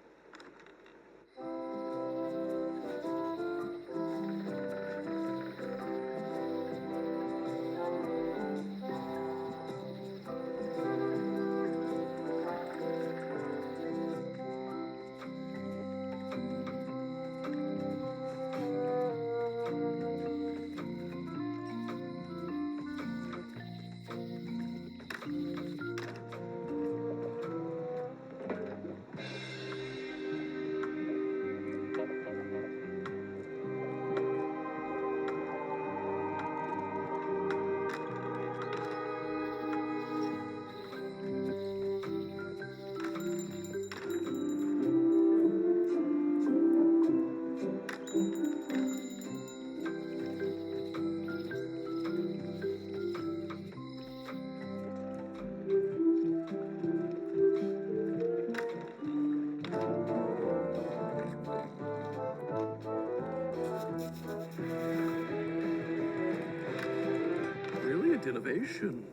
Brilliant innovation.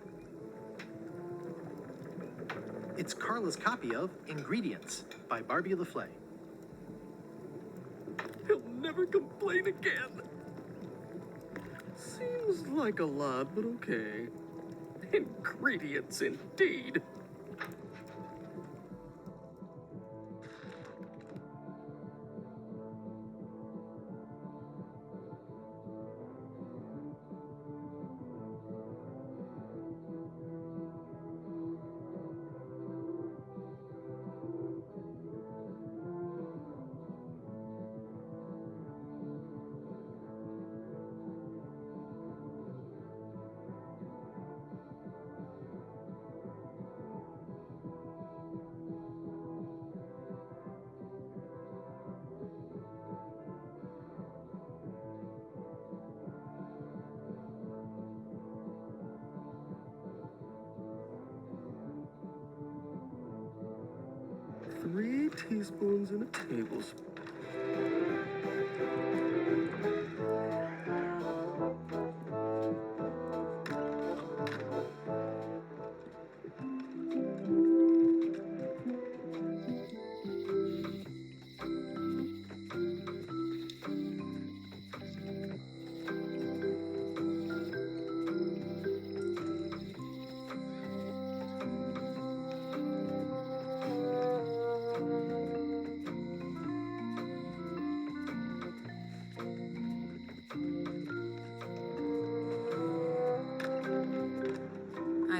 It's Carla's copy of Ingredients by Barbie LaFleur. He'll never complain again. Seems like a lot, but okay. Ingredients indeed. Three teaspoons and a tablespoon.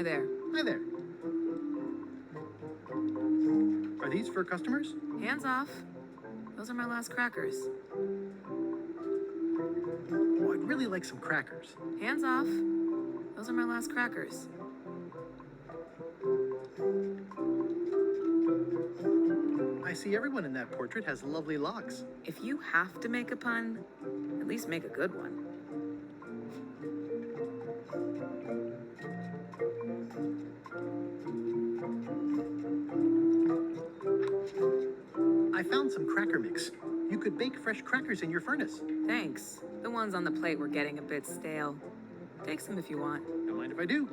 Hi there. Hi there. Are these for customers? Hands off. Those are my last crackers. Oh, I'd really like some crackers. Hands off. Those are my last crackers. I see everyone in that portrait has lovely locks. If you have to make a pun, at least make a good one. I found some cracker mix. You could bake fresh crackers in your furnace. Thanks. The ones on the plate were getting a bit stale. Take some if you want. Don't mind if I do.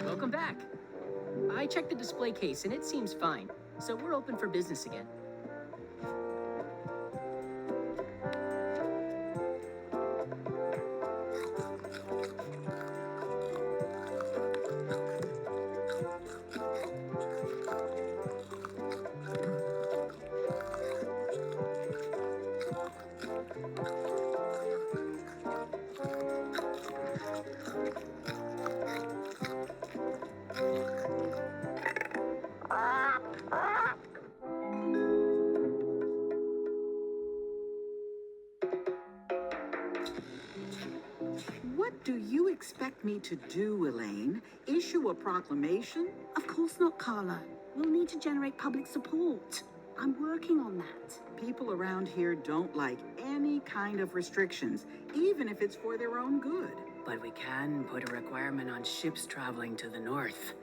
Welcome back. I checked the display case and it seems fine, so we're open for business again. What do you expect me to do, Elaine? Issue a proclamation? Of course not, Carla. We'll need to generate public support. I'm working on that. People around here don't like any kind of restrictions, even if it's for their own good. But we can put a requirement on ships traveling to the north.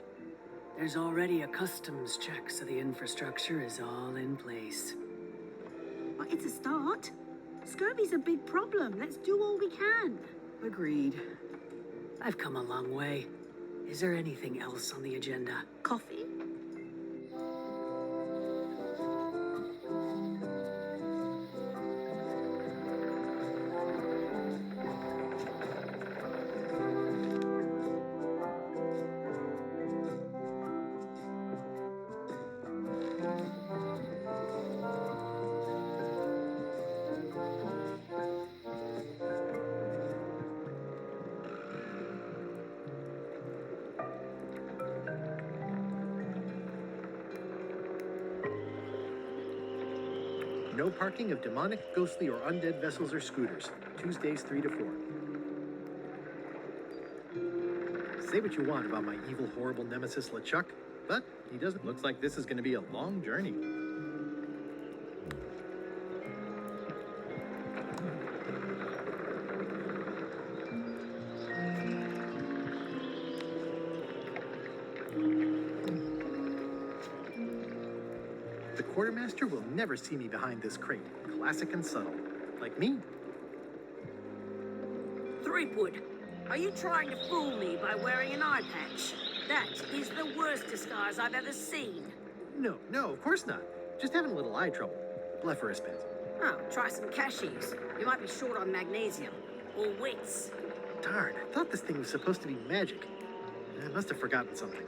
There's already a customs check, so the infrastructure is all in place. Well, it's a start. Scurvy's a big problem. Let's do all we can. Agreed. I've come a long way. Is there anything else on the agenda? Coffee? No parking of demonic, ghostly, or undead vessels or scooters. Tuesdays 3 to 4. Say what you want about my evil, horrible nemesis LeChuck, but he doesn't. Looks like this is going to be a long journey. The quartermaster will never see me behind this crate. Classic and subtle. Like me. Threepwood, are you trying to fool me by wearing an eye patch? That is the worst disguise I've ever seen. No, of course not. Just having a little eye trouble. Blepharospasm. Oh, try some cashews. You might be short on magnesium. Or wits. Darn, I thought this thing was supposed to be magic. I must have forgotten something.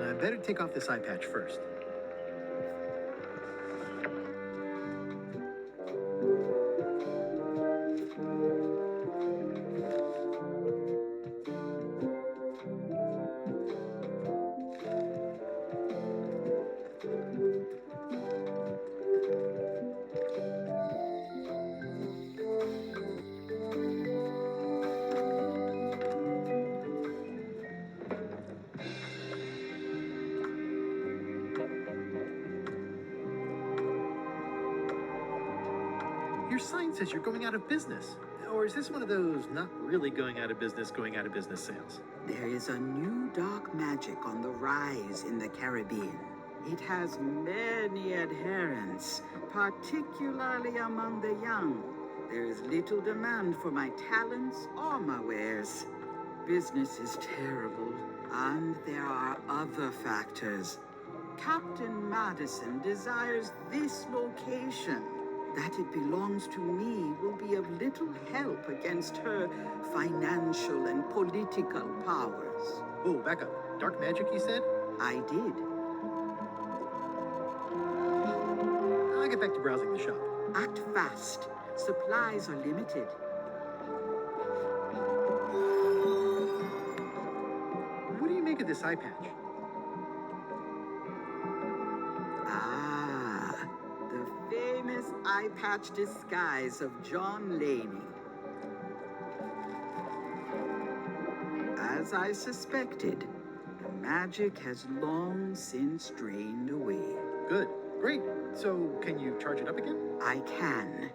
I better take off this eye patch first. Your sign says you're going out of business. Or is this one of those not really going out of business sales? There is a new dark magic on the rise in the Caribbean. It has many adherents, particularly among the young. There is little demand for my talents or my wares. business is terrible, and there are other factors. Captain Madison desires this location. That it belongs to me will be of little help against her financial and political powers. Oh, back up. Dark magic, you said? I did. I'll get back to browsing the shop. Act fast. Supplies are limited. What do you make of this eye patch? Ah, the famous eye patch disguise of John Laney. As I suspected, the magic has long since drained away. Good. Great. So, can you charge it up again? I can.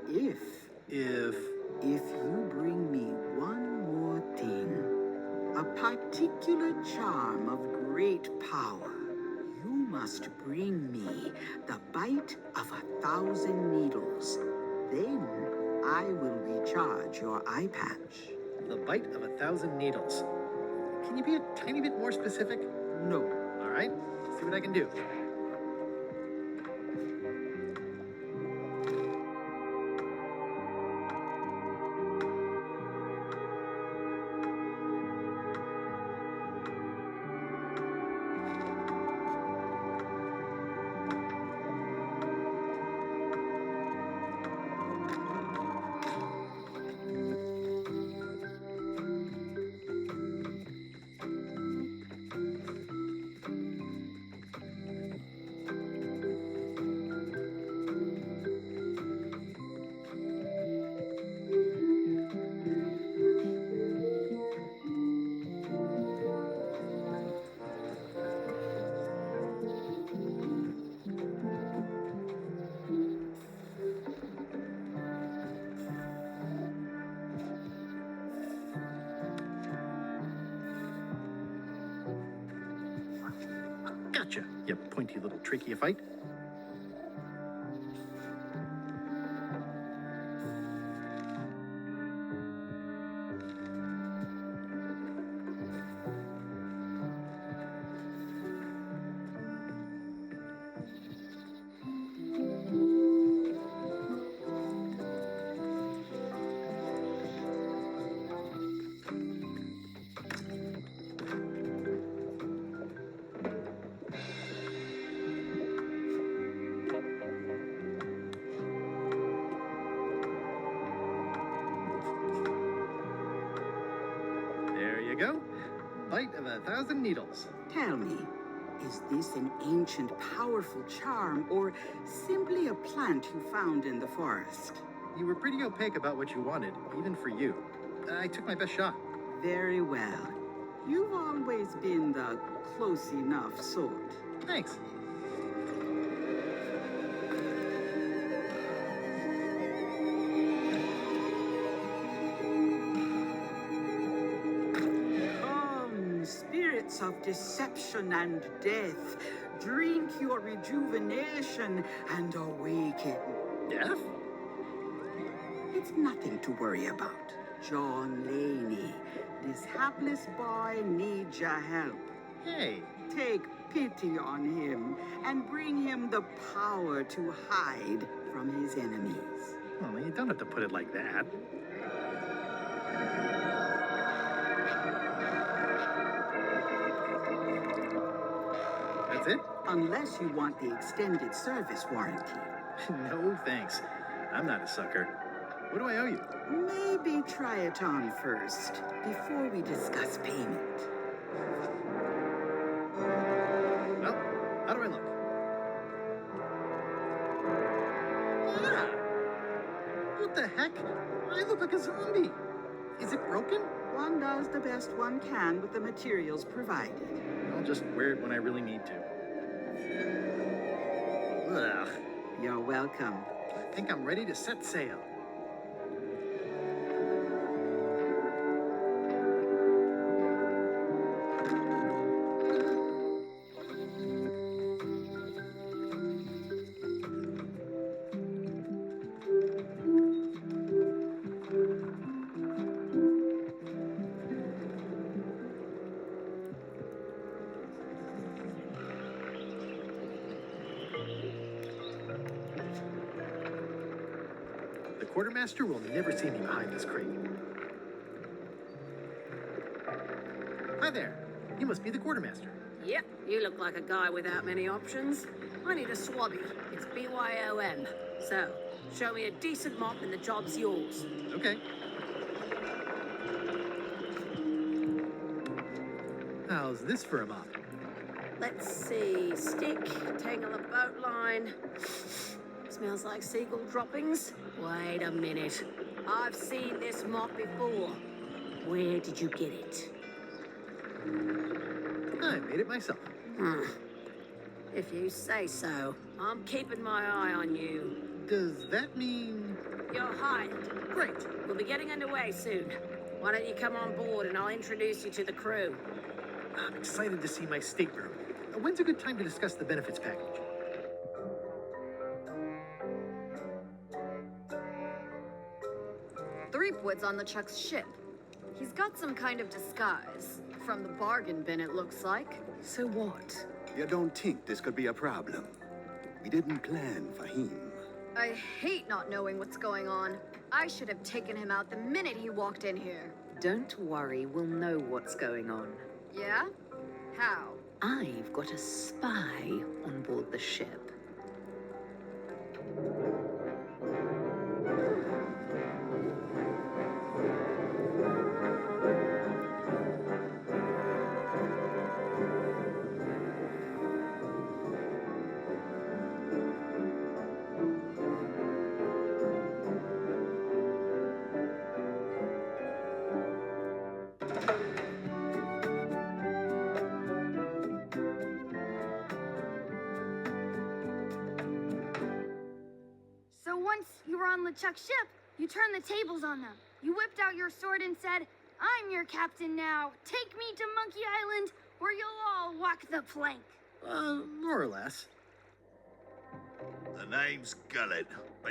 If you bring me one more thing, a particular charm of great power, you must bring me the bite of 1,000 needles. Then I will recharge your eye patch. The bite of 1,000 needles. Can you be a tiny bit more specific? No. All right. Let's see what I can do. Gotcha, you pointy little trichiophyte. Go. Bite of 1,000 needles. Tell me, is this an ancient, powerful charm, or simply a plant you found in the forest? You were pretty opaque about what you wanted, even for you. I took my best shot. Very well. You've always been the close enough sort. Thanks. Of deception and death, drink your rejuvenation and awaken. Death? It's nothing to worry about. John Laney, this hapless boy needs your help. Hey. Take pity on him and bring him the power to hide from his enemies. Well, you don't have to put it like that. That's it? Unless you want the extended service warranty. No, thanks. I'm not a sucker. What do I owe you? Maybe try it on first, before we discuss payment. Well, how do I look? Ah! What the heck? I look like a zombie. Is it broken? One does the best one can with the materials provided. I'll just wear it when I really need to. Ugh. You're welcome. I think I'm ready to set sail. quartermaster will never see me behind this crate. Hi there. You must be the quartermaster. Yep, you look like a guy without many options. I need a swabby. It's BYOM. So, show me a decent mop and the job's yours. Okay. How's this for a mop? Let's see. Stick, tangle a boat line. Smells like seagull droppings. Wait a minute. I've seen this mop before. Where did you get it? I made it myself. If you say so. I'm keeping my eye on you. Does that mean... You're hired. Great. We'll be getting underway soon. Why don't you come on board and I'll introduce you to the crew? I'm excited to see my stateroom. When's a good time to discuss the benefits package? Threepwood's on the Chuck's ship. He's got some kind of disguise. From the bargain bin, it looks like. So what? You don't think this could be a problem? We didn't plan for him. I hate not knowing what's going on. I should have taken him out the minute he walked in here. Don't worry, we'll know what's going on. Yeah? How? I've got a spy on board the ship. So once you were on LeChuck's ship, you turned the tables on them. You whipped out your sword and said, "I'm your captain now. Take me to Monkey Island, or you'll all walk the plank." More or less. The name's Gullet, but